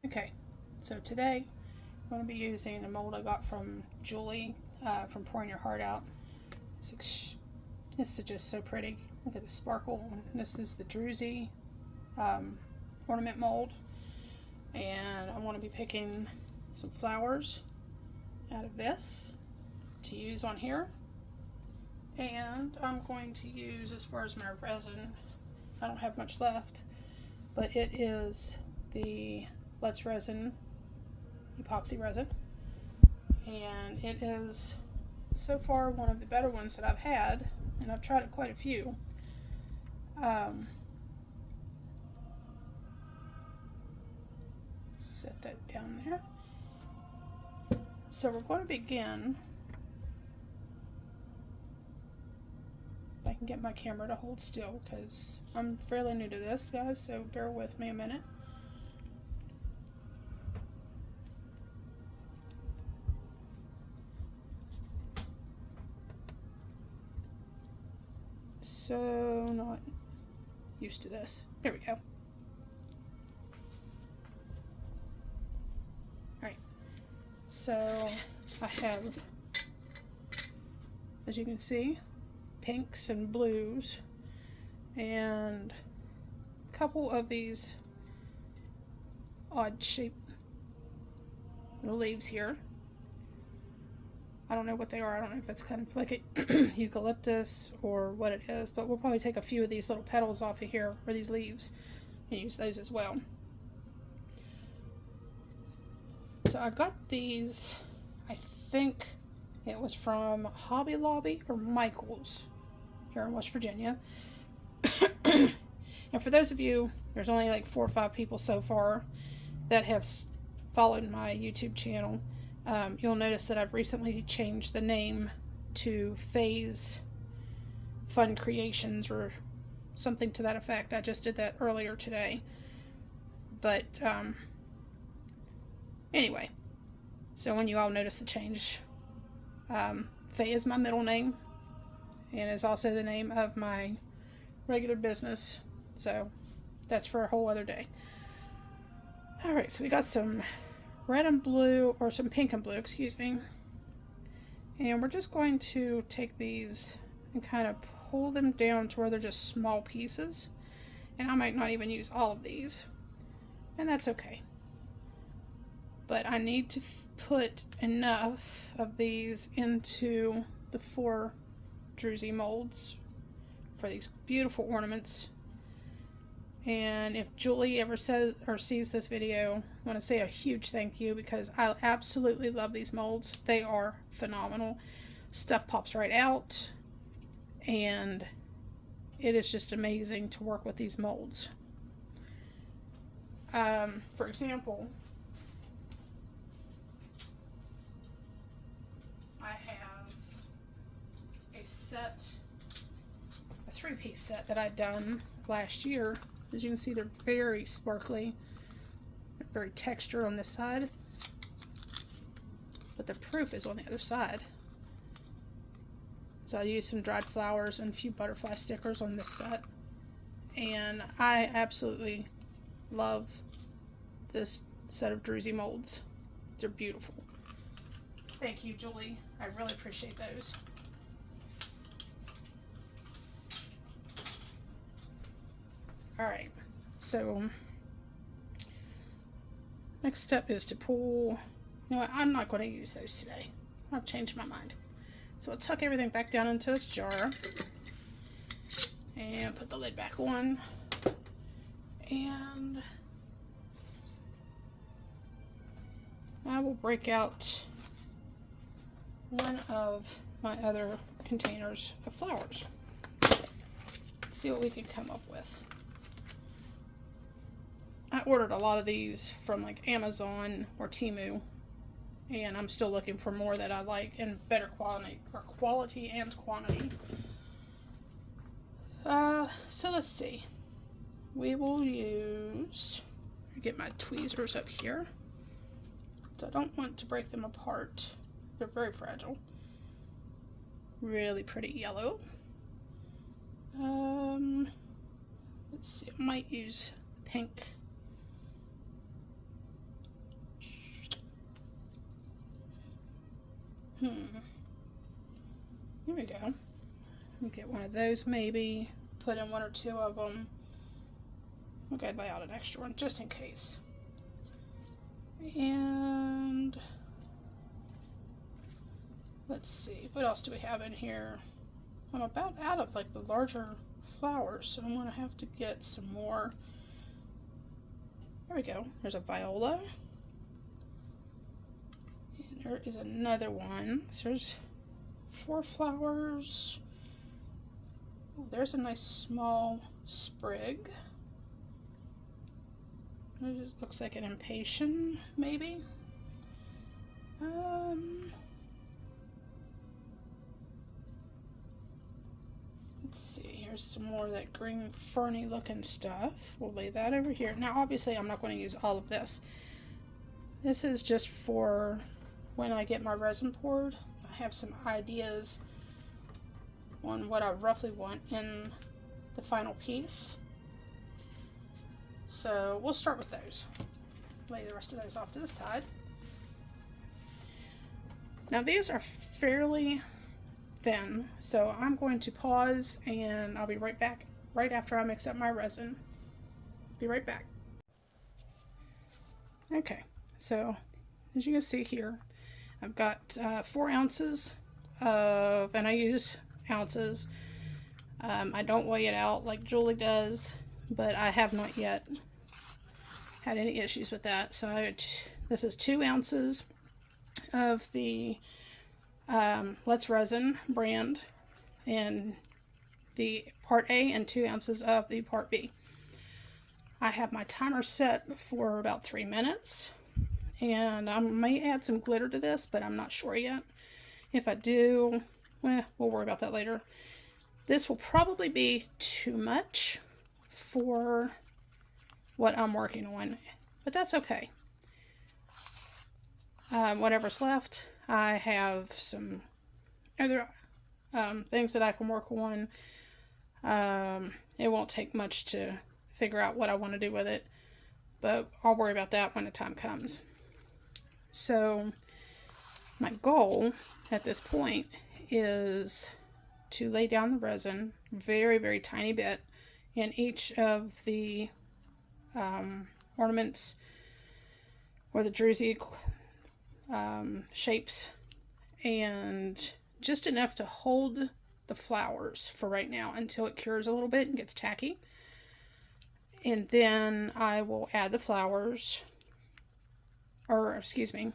Okay, so today I'm going to be using a mold I got from Julie from Pouring Your Heart Out. This is just so pretty. Look at the sparkle. This is the Druzy ornament mold, and I want to be picking some flowers out of this to use on here. And I'm going to use, as far as my resin, I don't have much left, but it is the Let's Resin epoxy resin, and it is so far one of the better ones that I've had, and I've tried it quite a few. Set that down there. So we're going to begin. If I can get my camera to hold still, because I'm fairly new to this, guys, so bear with me a minute. So not used to this. There we go. Alright, so I have, as you can see, pinks and blues, and a couple of these odd shaped leaves here. I don't know what they are. I don't know if it's kind of like a eucalyptus or what it is, but we'll probably take a few of these little petals off of here, or these leaves, and use those as well. So I got these, I think it was from Hobby Lobby or Michael's here in West Virginia. And for those of you, there's only like 4 or 5 people so far that have followed my YouTube channel. You'll notice that I've recently changed the name to Phase Fun Creations or something to that effect. I just did that earlier today. But anyway, so when you all notice the change, Faye is my middle name and is also the name of my regular business. So that's for a whole other day. Alright, so we got some red and blue, or some pink and blue, excuse me. And we're just going to take these and kind of pull them down to where they're just small pieces. And I might not even use all of these, and that's okay. But I need to put enough of these into the 4 Druzy molds for these beautiful ornaments. And if Julie ever says or sees this video, I want to say a huge thank you, because I absolutely love these molds. They are phenomenal. Stuff pops right out, and it is just amazing to work with these molds. For example, I have a set, a 3-piece set that I'd done last year. As you can see, they're very sparkly. They're very textured on this side, but the proof is on the other side. So I used some dried flowers and a few butterfly stickers on this set, and I absolutely love this set of Druzy molds. They're beautiful. Thank you, Julie. I really appreciate those. Alright, so next step is to pull. You know what, I'm not going to use those today. I've changed my mind. So I'll tuck everything back down into its jar and put the lid back on. And I will break out one of my other containers of flowers. Let's see what we can come up with. I ordered a lot of these from like Amazon or Temu, and I'm still looking for more that I like in better quality and quantity. So let's see. We will use, get my tweezers up here. So I don't want to break them apart. They're very fragile. Really pretty yellow. Let's see, I might use pink. There we go. Get one of those maybe. Put in one or two of them. Okay, lay out an extra one just in case. And let's see, what else do we have in here? I'm about out of like the larger flowers, so I'm gonna have to get some more. There we go. There's a viola. And there is another one. So there's 4 flowers. Oh, there's a nice small sprig. It looks like an impatient, maybe. Let's see, here's some more of that green ferny looking stuff. We'll lay that over here. Now obviously I'm not going to use all of this. This is just for when I get my resin poured. I have some ideas on what I roughly want in the final piece. So we'll start with those. Lay the rest of those off to the side. Now these are fairly thin, so I'm going to pause and I'll be right back right after I mix up my resin. Be right back. Okay, so as you can see here, I've got 4 ounces of, and I use ounces. I don't weigh it out like Julie does, but I have not yet had any issues with that. So this is 2 ounces of the Let's Resin brand, and the part A, and 2 ounces of the part B. I have my timer set for about 3 minutes, and I may add some glitter to this, but I'm not sure yet. If I do, we'll worry about that later. This will probably be too much for what I'm working on, but that's okay. Whatever's left, I have some other things that I can work on. It won't take much to figure out what I want to do with it, but I'll worry about that when the time comes. So my goal at this point is to lay down the resin very, very tiny bit in each of the ornaments or the druzy shapes, and just enough to hold the flowers for right now until it cures a little bit and gets tacky. And then I will add the flowers, or excuse me,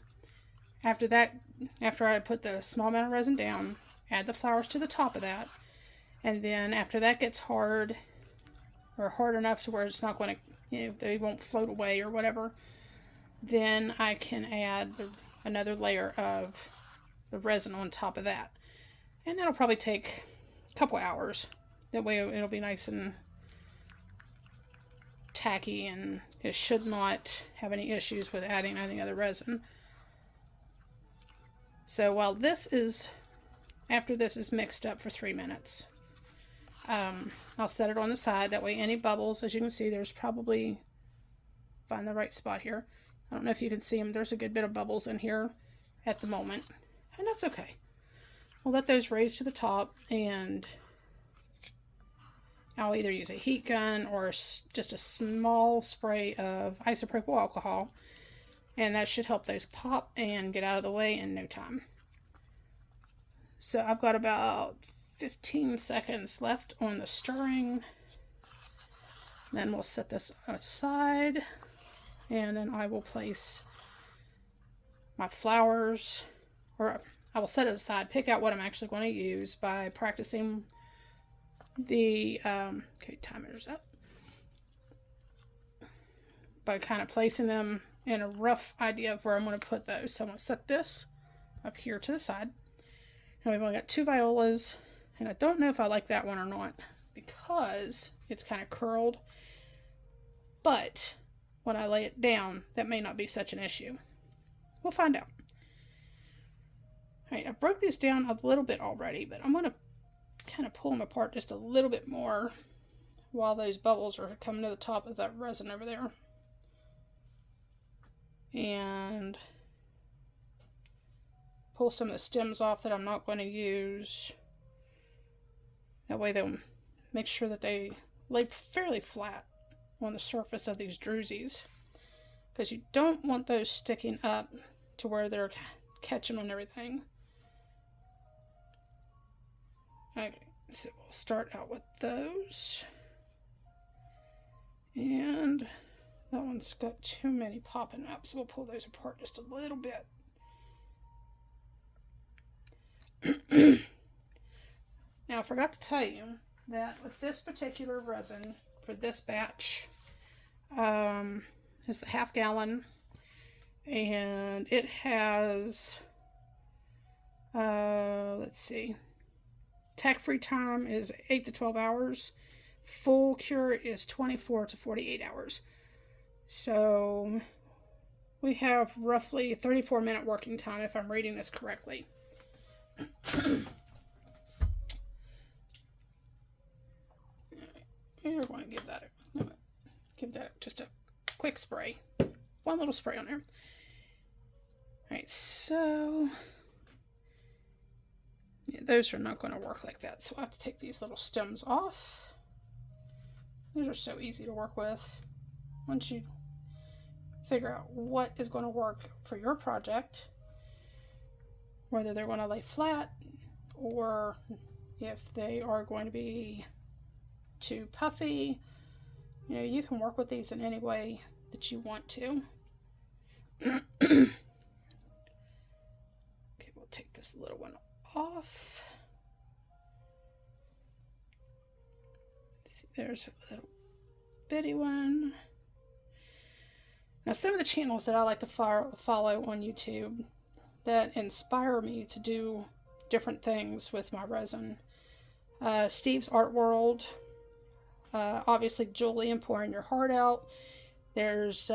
after that, after I put the small amount of resin down, add the flowers to the top of that, and then after that gets hard, or hard enough to where it's not going to, they won't float away or whatever, then I can add another layer of the resin on top of that. And that'll probably take a couple hours. That way it'll be nice and tacky, and it should not have any issues with adding any other resin. So while this is, after this is mixed up for 3 minutes, I'll set it on the side. That way any bubbles, as you can see, there's probably, find the right spot here, I don't know if you can see them, there's a good bit of bubbles in here at the moment, and that's okay. We'll let those raise to the top, and I'll either use a heat gun or just a small spray of isopropyl alcohol, and that should help those pop and get out of the way in no time. So I've got about 15 seconds left on the stirring. Then we'll set this aside, and then I will place my flowers, or I will set it aside, pick out what I'm actually going to use by practicing the, okay, timer's up, by kind of placing them in a rough idea of where I'm going to put those. So I'm going to set this up here to the side. Now we've only got 2 violas, and I don't know if I like that one or not because it's kind of curled, but when I lay it down, that may not be such an issue. We'll find out. Alright, I broke these down a little bit already, but I'm going to kind of pull them apart just a little bit more while those bubbles are coming to the top of that resin over there. And pull some of the stems off that I'm not going to use. That way they'll make sure that they lay fairly flat on the surface of these drusies, because you don't want those sticking up to where they're catching on everything. Okay, so we'll start out with those. And that one's got too many popping up, so we'll pull those apart just a little bit. Now, I forgot to tell you that with this particular resin for this batch, it's the 1/2 gallon, and it has, let's see, tech-free time is 8 to 12 hours. Full cure is 24 to 48 hours. So we have roughly 34-minute working time if I'm reading this correctly. We're going to give that just a quick spray. One little spray on there. Alright, so yeah, those are not going to work like that. So I have to take these little stems off. These are so easy to work with. Once you figure out what is going to work for your project, whether they're going to lay flat or if they are going to be too puffy, you know, you can work with these in any way that you want to. Okay, we'll take this little one off. Let's see, there's a little bitty one. Now, some of the channels that I like to follow on YouTube that inspire me to do different things with my resin. Steve's Art World. Obviously, Julie and Pouring Your Heart Out. There's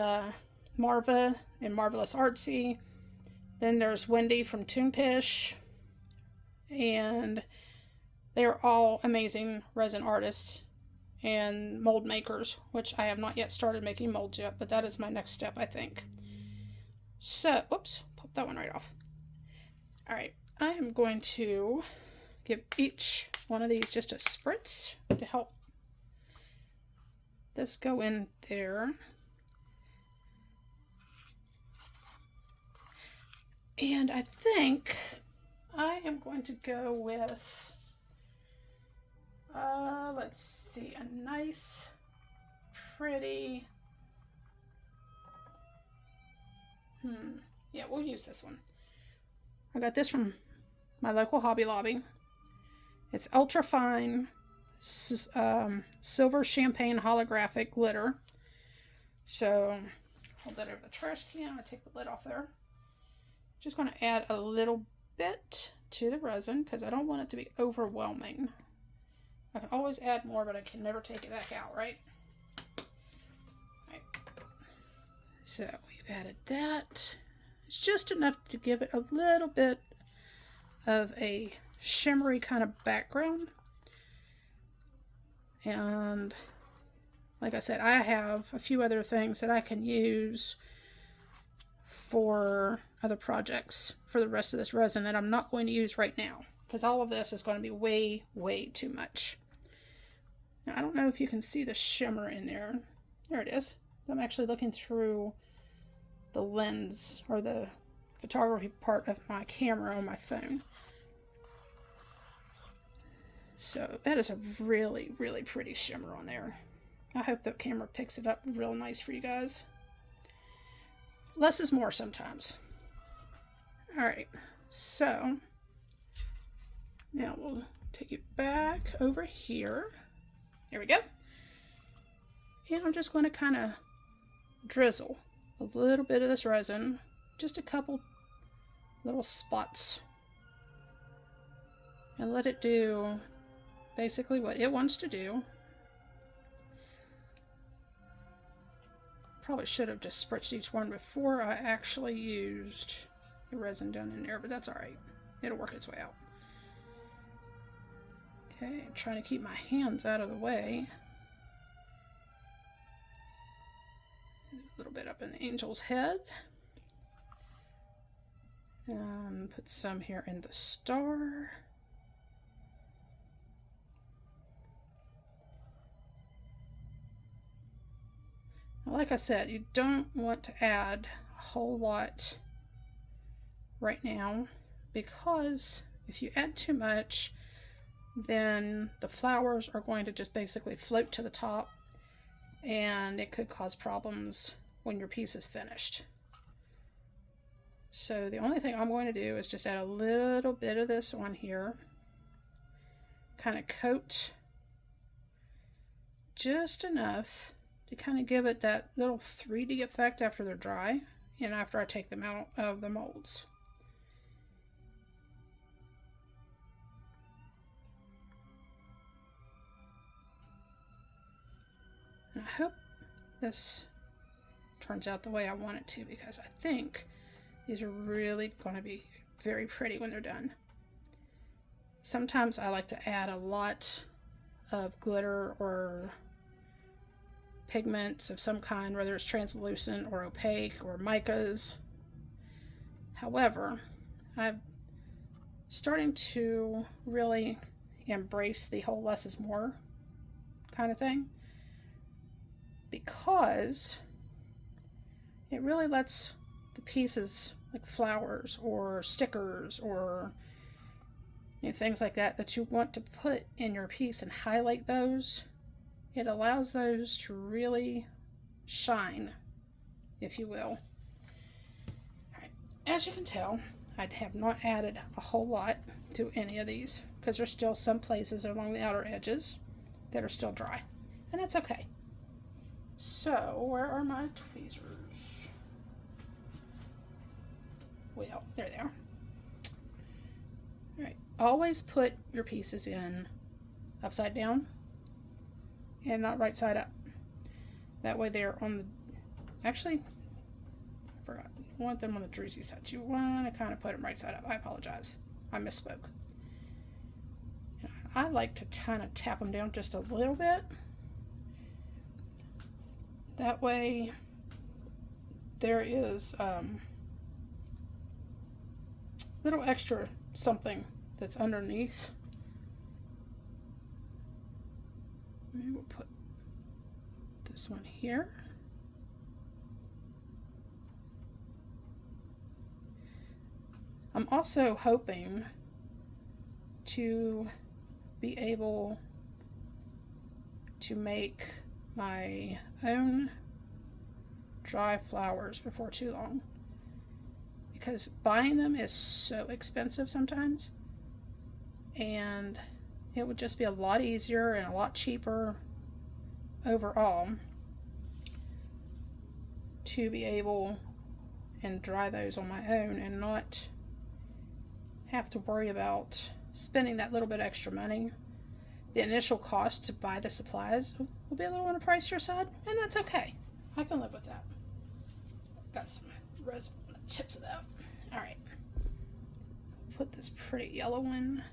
Marva and Marvelous Artsy. Then there's Wendy from Toonpish. And they're all amazing resin artists and mold makers, which I have not yet started making molds yet, but that is my next step, I think. So, whoops, pop that one right off. Alright, I am going to give each one of these just a spritz to help this go in there. And I think I am going to go with, let's see, a nice, pretty, yeah, we'll use this one. I got this from my local Hobby Lobby. It's ultra fine silver champagne holographic glitter. So hold that over the trash can. I take the lid off there. Just going to add a little bit to the resin because I don't want it to be overwhelming. I can always add more, but I can never take it back out, right? Right. So we've added that. It's just enough to give it a little bit of a shimmery kind of background. And like I said, I have a few other things that I can use for other projects for the rest of this resin that I'm not going to use right now, because all of this is going to be way, way too much. Now, I don't know if you can see the shimmer in there. There it is. I'm actually looking through the lens or the photography part of my camera on my phone. So that is a really, really pretty shimmer on there. I hope the camera picks it up real nice for you guys. Less is more sometimes. Alright, so now we'll take it back over here. There we go. And I'm just going to kind of drizzle a little bit of this resin, just a couple little spots, and let it do basically what it wants to do. Probably should have just spritzed each one before I actually used the resin down in there, but that's alright. It'll work its way out. Okay, I'm trying to keep my hands out of the way. A little bit up in the angel's head. Put some here in the star. Like I said, you don't want to add a whole lot right now, because if you add too much, then the flowers are going to just basically float to the top, and it could cause problems when your piece is finished. So the only thing I'm going to do is just add a little bit of this on here, kind of coat just enough to kind of give it that little 3D effect after they're dry and after I take them out of the molds. And I hope this turns out the way I want it to, because I think these are really going to be very pretty when they're done. Sometimes I like to add a lot of glitter or pigments of some kind, whether it's translucent or opaque or micas. However, I'm starting to really embrace the whole less is more kind of thing, because it really lets the pieces, like flowers or stickers or things like that you want to put in your piece and highlight those, it allows those to really shine, if you will. All right. As you can tell, I have not added a whole lot to any of these, because there's still some places along the outer edges that are still dry, and that's okay. So, where are my tweezers? Well, there they are. All right, always put your pieces in upside down and not right side up. That way they're on the, actually, I forgot, you want them on the druzy side. You want to kind of put them right side up. I apologize, I misspoke. I like to kind of tap them down just a little bit. That way there is little extra something that's underneath. Maybe we'll put this one here. I'm also hoping to be able to make my own dry flowers before too long, because buying them is so expensive sometimes, and it would just be a lot easier and a lot cheaper overall to be able and dry those on my own and not have to worry about spending that little bit extra money. The initial cost to buy the supplies will be a little on the pricier side, and that's okay. I can live with that. Got some resin on the tips of that. Alright. Put this pretty yellow one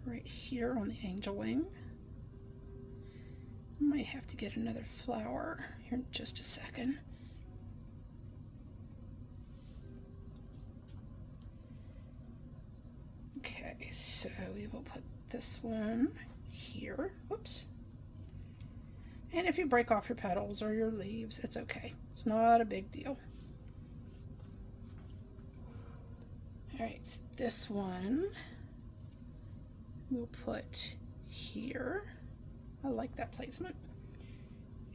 right here on the angel wing. Might have to get another flower here in just a second. Okay, so we will put this one here. Whoops. And if you break off your petals or your leaves, it's okay. It's not a big deal. Alright, so this one we'll put here. I like that placement.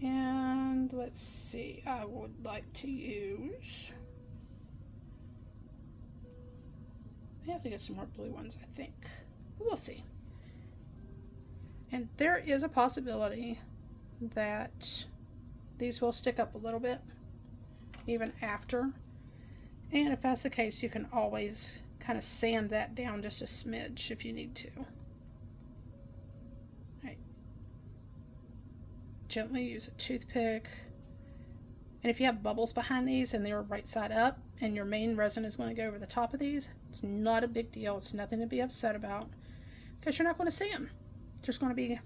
And let's see, I would like to use, I have to get some more blue ones, I think. We'll see. And there is a possibility that these will stick up a little bit even after. And if that's the case, you can always kind of sand that down just a smidge if you need to. Right. Gently use a toothpick. And if you have bubbles behind these and they're right side up and your main resin is going to go over the top of these, it's not a big deal. It's nothing to be upset about, because you're not going to see them. There's going to be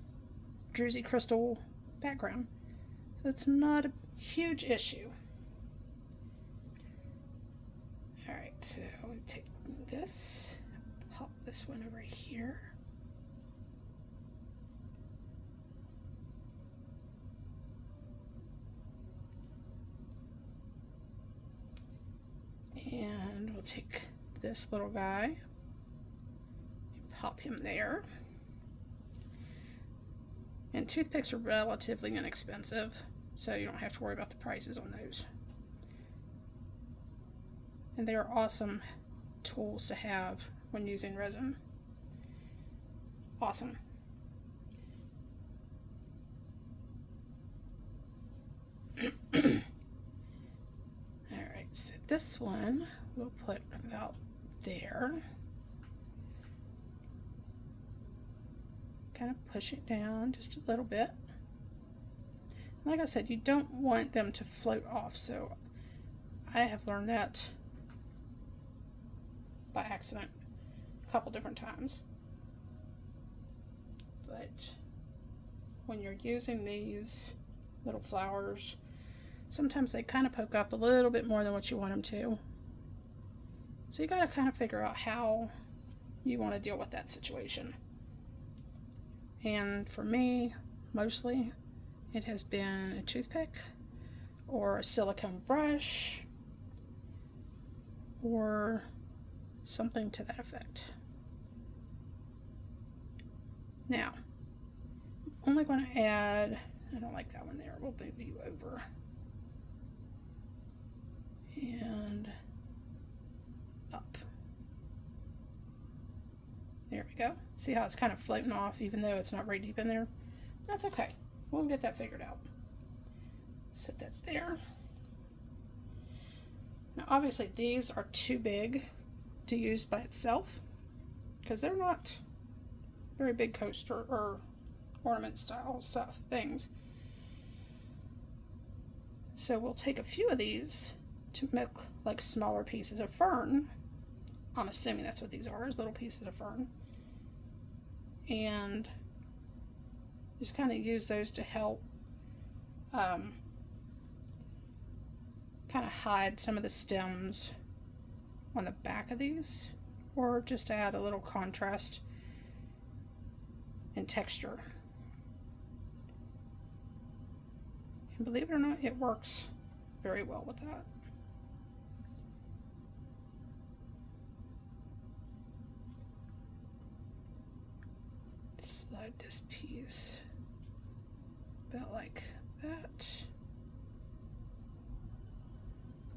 druzy crystal background. So it's not a huge issue. Alright, so we take this, pop this one over here. And we'll take this little guy and pop him there. And toothpicks are relatively inexpensive, so you don't have to worry about the prices on those. And they are awesome tools to have when using resin. Awesome. Alright, so this one we'll put about there. Kind of push it down just a little bit. Like I said, you don't want them to float off, so I have learned that by accident a couple different times. But when you're using these little flowers, sometimes they kind of poke up a little bit more than what you want them to. So you got to kind of figure out how you want to deal with that situation. And for me, mostly, it has been a toothpick or a silicone brush or something to that effect. Now, I'm only going to add, I don't like that one there, we'll move you over. And up. There we go. See how it's kind of floating off even though it's not very deep in there? That's okay. We'll get that figured out. Set that there. Now obviously these are too big to use by itself because they're not very big coaster or ornament style stuff things. So we'll take a few of these to make like smaller pieces of fern. I'm assuming that's what these are, is little pieces of fern. And just kind of use those to help kind of hide some of the stems on the back of these, or just to add a little contrast and texture. And believe it or not, it works very well with that. Slide this piece about like that.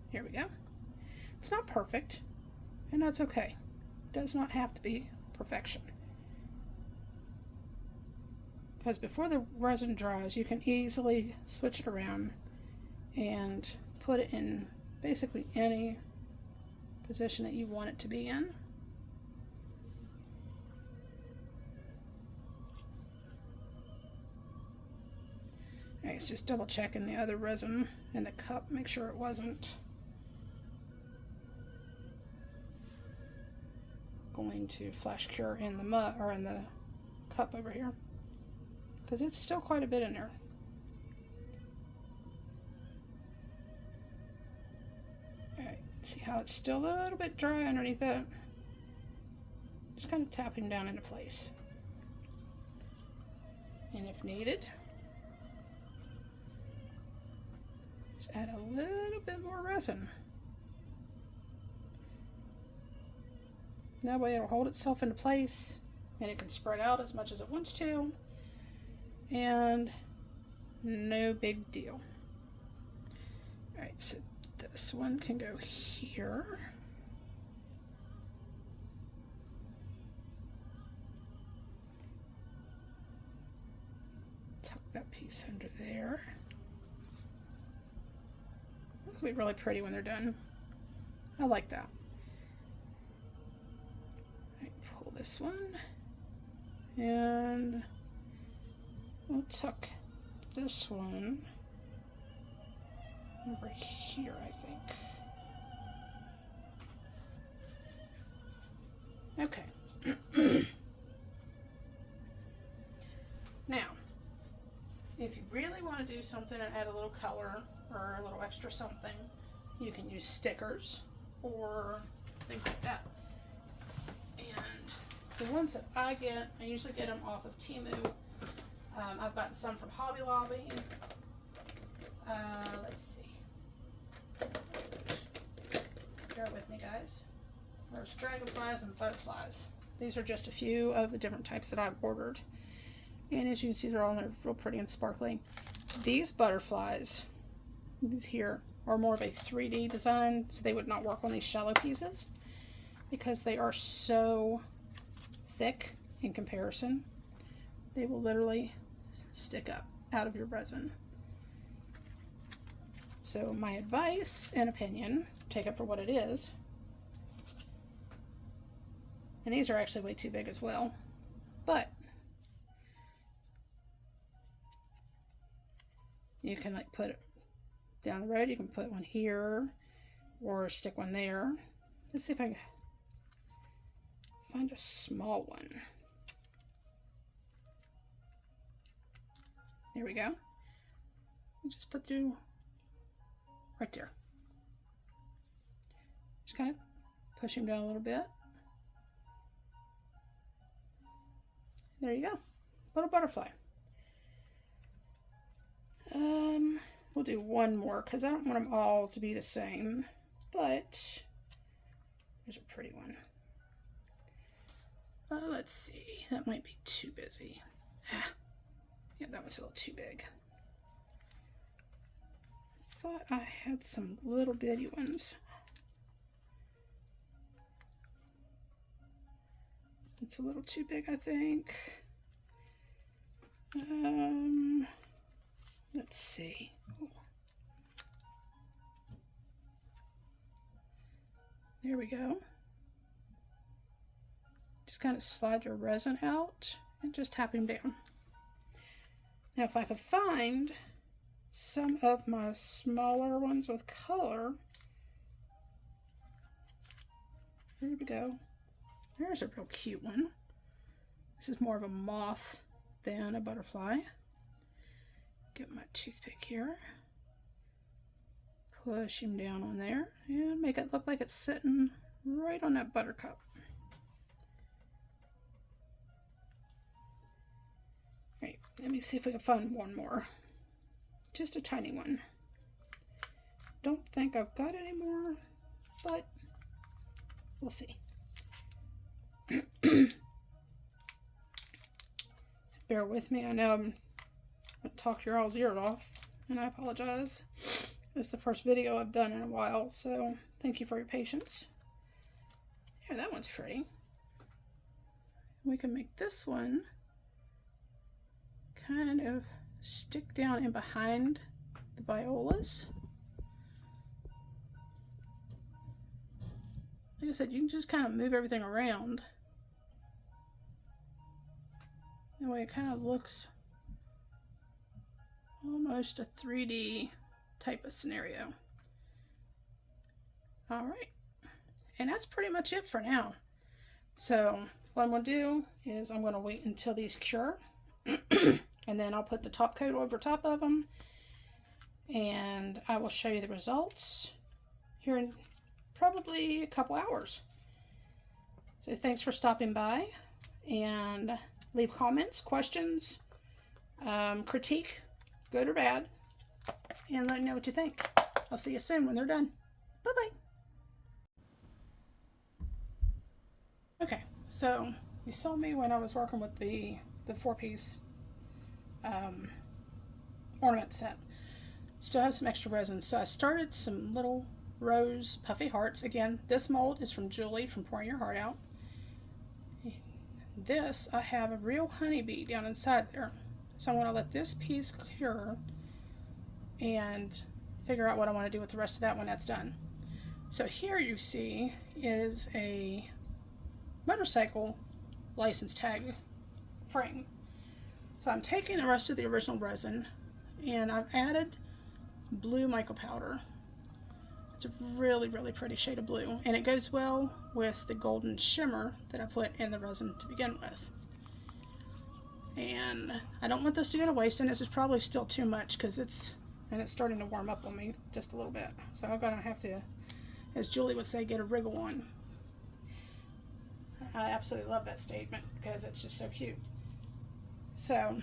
Here we go. It's not perfect, and that's okay. It does not have to be perfection. Because before the resin dries, you can easily switch it around and put it in basically any position that you want it to be in. Alright, it's just double checking the other resin in the cup, make sure it wasn't going to flash cure in the mud or in the cup over here, because it's still quite a bit in there. Alright, see how it's still a little bit dry underneath it? Just kind of tapping down into place. And if needed, just add a little bit more resin. That way it'll hold itself into place and it can spread out as much as it wants to, and no big deal. Alright, so this one can go here. Tuck that piece under there. This will be really pretty when they're done. I like that. Pull this one, and we'll tuck this one over here, I think. Okay. Now, if you really want to do something and add a little color or a little extra something, you can use stickers or things like that. And the ones that I usually get them off of Temu. I've gotten some from Hobby Lobby. Let's see. Bear with me, guys. There's dragonflies and butterflies. These are just a few of the different types that I've ordered. And as you can see, they're all real pretty and sparkling. These butterflies, these here, are more of a 3D design, so they would not work on these shallow pieces because they are so thick in comparison. They will literally stick up out of your resin. So my advice and opinion, take it for what it is, and these are actually way too big as well, but you can like put it down the road. You can put one here or stick one there. Let's see if I can find a small one. There we go. Just put through right there. Just kind of push him down a little bit. There you go. Little butterfly. We'll do one more because I don't want them all to be the same, but there's a pretty one. Let's see. That might be too busy. Yeah, that was a little too big. Thought I had some little bitty ones. It's a little too big, I think. Let's see. Ooh. There we go. Just kind of slide your resin out and just tap him down. Now if I could find some of my smaller ones with color. There we go. There's a real cute one. This is more of a moth than a butterfly. Get my toothpick here. Push him down on there and make it look like it's sitting right on that buttercup. Right, let me see if we can find one more. Just a tiny one. Don't think I've got any more, but we'll see. Bear with me. I know I'm going to talk your all's ear off, and I apologize. It's the first video I've done in a while, so thank you for your patience. Yeah, that one's pretty. We can make this one kind of stick down in behind the violas. Like I said, you can just kind of move everything around. That way it kind of looks almost a 3D type of scenario. Alright, and that's pretty much it for now. So what I'm going to do is I'm going to wait until these cure and then I'll put the top coat over top of them and I will show you the results here in probably a couple hours. So thanks for stopping by, and leave comments, questions, critique, good or bad, and let me know what you think. I'll see you soon when they're done. Bye-bye. Okay, so you saw me when I was working with the 4-piece ornament set. Still have some extra resin, so I started some little rose puffy hearts. Again, this mold is from Julie from Pouring Your Heart Out. This, I have a real honeybee down inside there. So I'm going to let this piece cure and figure out what I want to do with the rest of that when that's done. So here you see is a motorcycle license tag frame. So I'm taking the rest of the original resin and I've added blue mica powder. It's a really, really pretty shade of blue, and it goes well with the golden shimmer that I put in the resin to begin with. And I don't want this to go to waste, and this is probably still too much because it's starting to warm up on me just a little bit. So I'm going to have to as Julie would say, get a wriggle on. I absolutely love that statement because it's just so cute. So,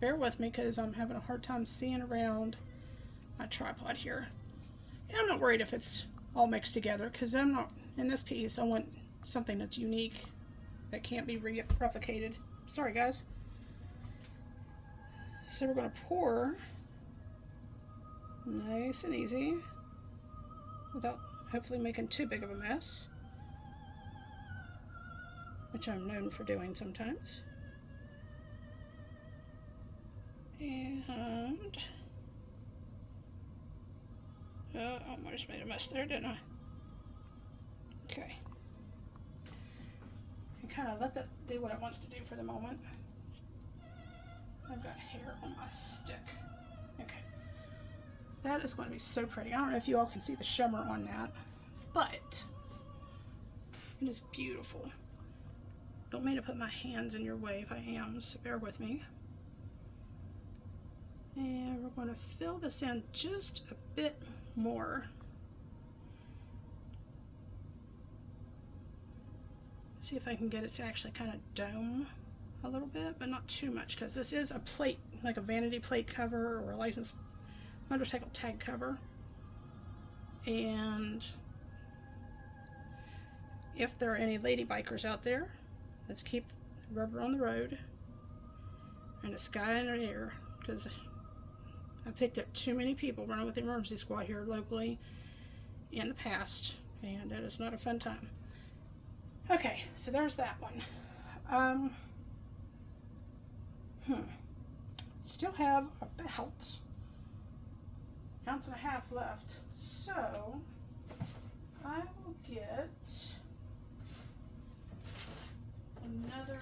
bear with me because I'm having a hard time seeing around my tripod here. And I'm not worried if it's all mixed together because I'm not, in this piece, I want something that's unique that can't be replicated. Sorry, guys. So we're going to pour nice and easy without hopefully making too big of a mess, which I'm known for doing sometimes. And I almost made a mess there, didn't I? Okay. And kind of let that do what it wants to do for the moment. I've got hair on my stick. Okay. That is going to be so pretty. I don't know if you all can see the shimmer on that, but it is beautiful. Don't mean to put my hands in your way if I am, so bear with me. And we're going to fill this in just a bit more. See if I can get it to actually kind of dome a little bit, but not too much, because this is a plate, like a vanity plate cover or a licensed motorcycle tag cover. And if there are any lady bikers out there, let's keep rubber on the road and the sky in the air, because I picked up too many people running with the emergency squad here locally in the past, and it is not a fun time. Okay, so there's that one. Still have about 1.5 ounces left, so I will get another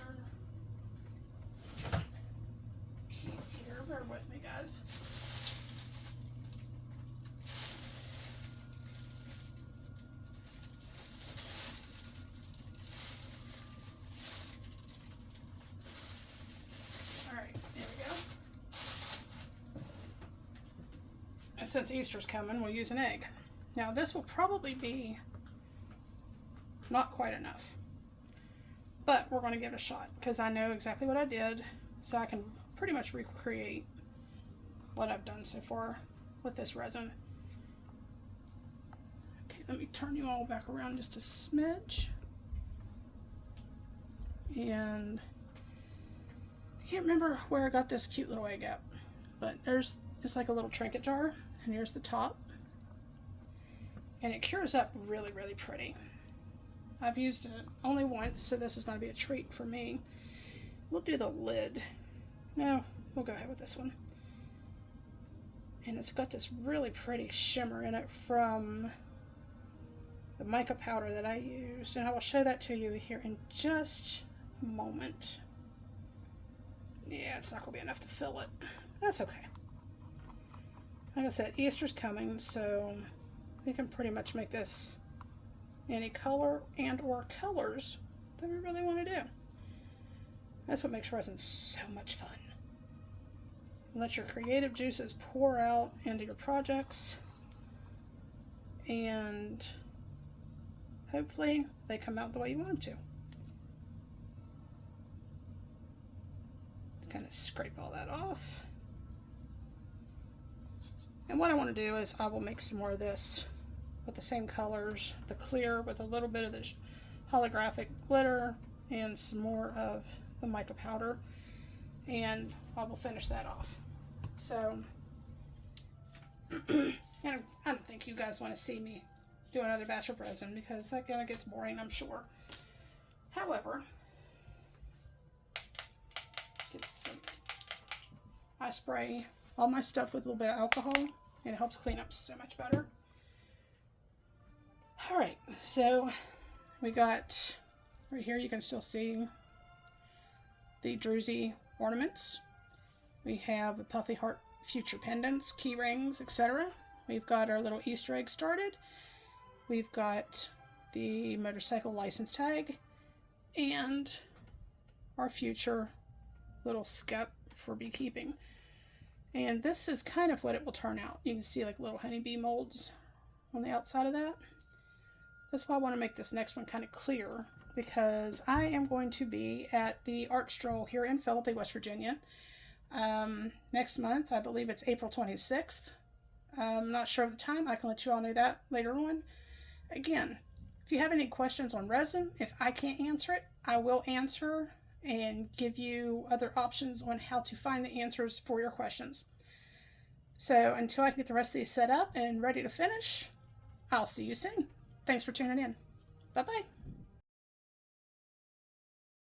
piece here. Bear with me, guys. Since Easter's coming, we'll use an egg. Now this will probably be not quite enough, but we're going to give it a shot because I know exactly what I did, so I can pretty much recreate what I've done so far with this resin. Okay, let me turn you all back around just a smidge. And I can't remember where I got this cute little egg at, but it's like a little trinket jar. And here's the top. And it cures up really, really pretty. I've used it only once, so this is going to be a treat for me. We'll do the lid. No, we'll go ahead with this one. And it's got this really pretty shimmer in it from the mica powder that I used. And I will show that to you here in just a moment. Yeah, it's not going to be enough to fill it. That's okay. Like I said, Easter's coming, so we can pretty much make this any color and or colors that we really want to do. That's what makes resin so much fun. Let your creative juices pour out into your projects, and hopefully they come out the way you want them to. Kind of scrape all that off. And what I want to do is I will make some more of this with the same colors, the clear with a little bit of the holographic glitter and some more of the mica powder, and I will finish that off. So, and I don't think you guys want to see me do another batch of resin because that kind of gets boring, I'm sure. However, I spray all my stuff with a little bit of alcohol, and it helps clean up so much better. Alright, so we got, right here you can still see the druzy ornaments. We have the puffy heart future pendants, key rings, etc. We've got our little Easter egg started. We've got the motorcycle license tag, and our future little scup for beekeeping. And this is kind of what it will turn out. You can see like little honeybee molds on the outside of that. That's why I want to make this next one kind of clear, because I am going to be at the Art Stroll here in Philippi, West Virginia. Next month, I believe it's April 26th. I'm not sure of the time. I can let you all know that later on. Again, if you have any questions on resin, if I can't answer it, I will answer and give you other options on how to find the answers for your questions. So until I can get the rest of these set up and ready to finish, I'll see you soon. Thanks for tuning in. Bye-bye.